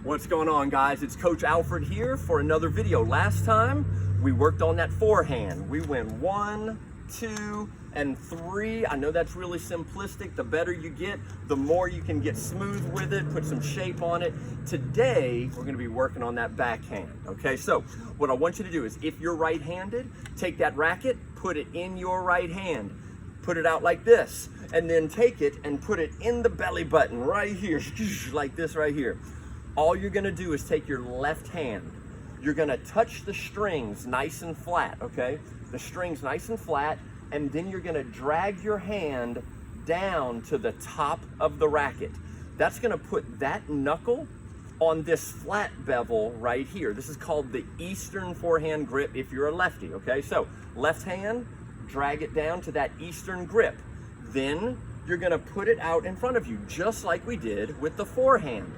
What's going on, guys? It's Coach Alfred here for another video. Last time we worked on that forehand. We went 1, 2, and 3. I know that's really simplistic. The better you get, the more you can get smooth with it, put some shape on it. Today, we're gonna be working on that backhand, okay? So what I want you to do is, if you're right-handed, take that racket, put it in your right hand. Put it out like this, and then take it and put it in the belly button right here, like this right here. All you're gonna do is take your left hand. You're gonna touch the strings nice and flat, okay? The strings nice and flat, and then you're gonna drag your hand down to the top of the racket. That's gonna put that knuckle on this flat bevel right here. This is called the Eastern forehand grip if you're a lefty, okay? So left hand, drag it down to that Eastern grip. Then you're gonna put it out in front of you, just like we did with the forehand.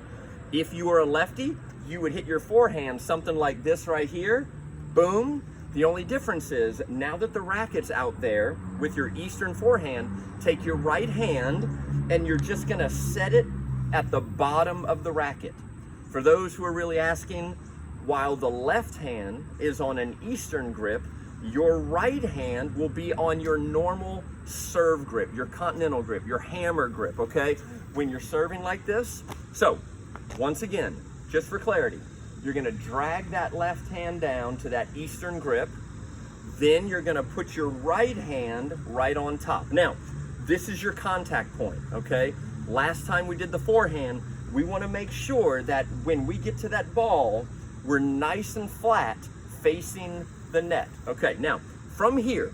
If you were a lefty, you would hit your forehand something like this right here, boom. The only difference is, now that the racket's out there with your Eastern forehand, take your right hand and you're just gonna set it at the bottom of the racket. For those who are really asking, while the left hand is on an Eastern grip, your right hand will be on your normal serve grip, your continental grip, your hammer grip, okay? When you're serving like this. So, once again, just for clarity, you're gonna drag that left hand down to that Eastern grip. Then you're gonna put your right hand right on top. Now, this is your contact point, okay? Last time we did the forehand, we wanna make sure that when we get to that ball, we're nice and flat facing the net. Okay, now, from here,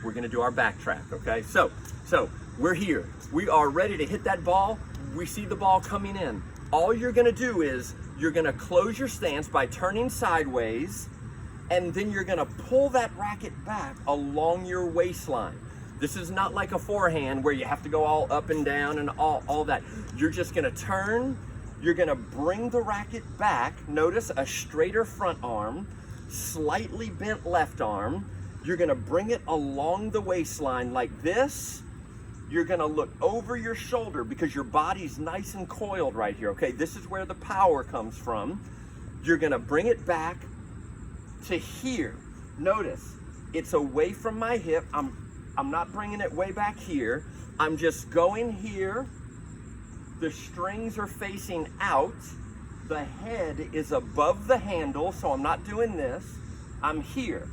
we're gonna do our back track, okay? So we're here. We are ready to hit that ball. We see the ball coming in. All you're gonna do is, you're gonna close your stance by turning sideways, and then you're gonna pull that racket back along your waistline. This is not like a forehand where you have to go all up and down and all that. You're just gonna turn, you're gonna bring the racket back. Notice a straighter front arm, slightly bent left arm. You're gonna bring it along the waistline like this. You're gonna look over your shoulder because your body's nice and coiled right here, okay? This is where the power comes from. You're gonna bring it back to here. Notice, it's away from my hip. I'm not bringing it way back here. I'm just going here. The strings are facing out. The head is above the handle, so I'm not doing this. I'm here.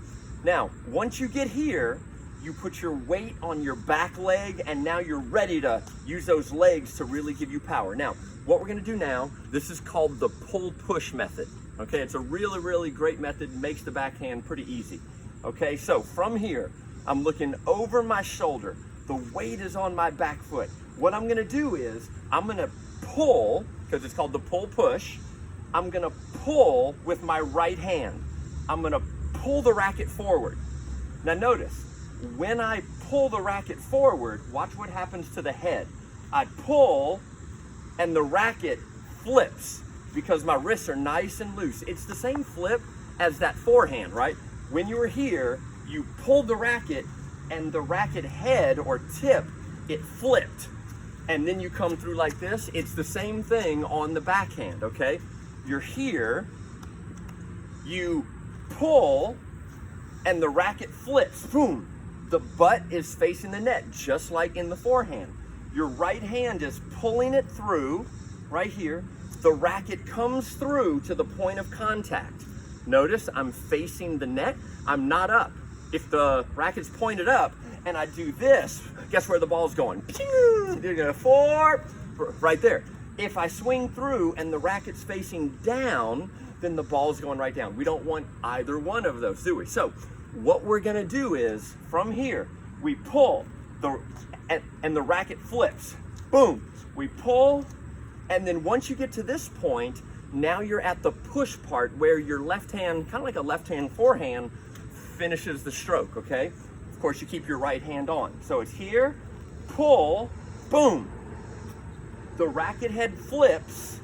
Now, once you get here, you put your weight on your back leg, and now you're ready to use those legs to really give you power. Now, what we're gonna do now, this is called the pull-push method. Okay, it's a really, really great method, makes the backhand pretty easy. Okay, so from here, I'm looking over my shoulder. The weight is on my back foot. What I'm gonna do is, I'm gonna pull, because it's called the pull-push. I'm gonna pull with my right hand. I'm gonna pull the racket forward. Now notice, when I pull the racket forward, watch what happens to the head. I pull, and the racket flips because my wrists are nice and loose. It's the same flip as that forehand, right? When you were here, you pulled the racket, and the racket head or tip, it flipped. And then you come through like this. It's the same thing on the backhand, okay? You're here, you pull, and the racket flips, boom. The butt is facing the net, just like in the forehand. Your right hand is pulling it through, right here. The racket comes through to the point of contact. Notice I'm facing the net, I'm not up. If the racket's pointed up and I do this, guess where the ball's going? Pew! You're gonna right there. If I swing through and the racket's facing down, then the ball's going right down. We don't want either one of those, do we? So what we're gonna do is, from here, we pull, and the racket flips. Boom, we pull, and then once you get to this point, now you're at the push part where your left hand, kind of like a left hand forehand, finishes the stroke, okay? Of course, you keep your right hand on. So it's here, pull, boom. The racket head flips,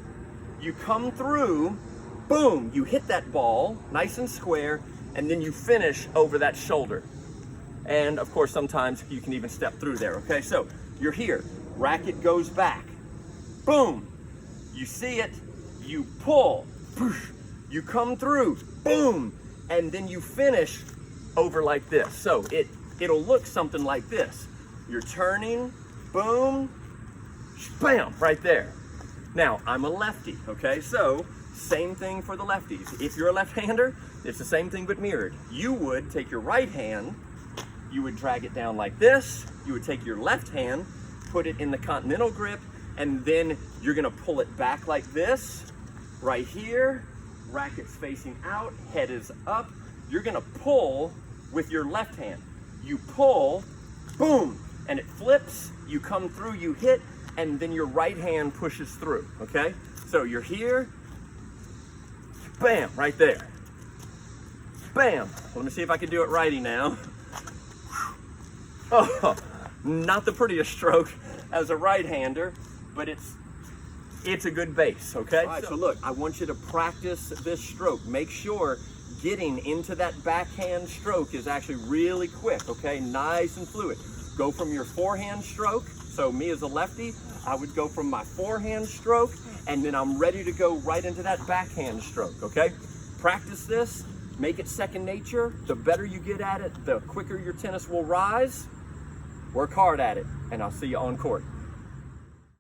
you come through, boom, you hit that ball, nice and square, and then you finish over that shoulder. And of course, sometimes you can even step through there, okay? So you're here, racket goes back, boom, you see it, you pull, you come through, boom, and then you finish over like this. So it'll look something like this. You're turning, boom, bam, right there. Now, I'm a lefty, okay? So, same thing for the lefties. If you're a left-hander, it's the same thing but mirrored. You would take your right hand, you would drag it down like this, you would take your left hand, put it in the continental grip, and then you're gonna pull it back like this, right here, racket's facing out, head is up. You're gonna pull with your left hand. You pull, boom, and it flips, you come through, you hit, and then your right hand pushes through, okay? So you're here, bam, right there. Bam. Let me see if I can do it righty now. Oh, not the prettiest stroke as a right-hander, but it's a good base, okay? All right, so look, I want you to practice this stroke. Make sure getting into that backhand stroke is actually really quick, okay? Nice and fluid. Go from your forehand stroke. So me as a lefty, I would go from my forehand stroke, and then I'm ready to go right into that backhand stroke, okay? Practice this, make it second nature. The better you get at it, the quicker your tennis will rise. Work hard at it, and I'll see you on court.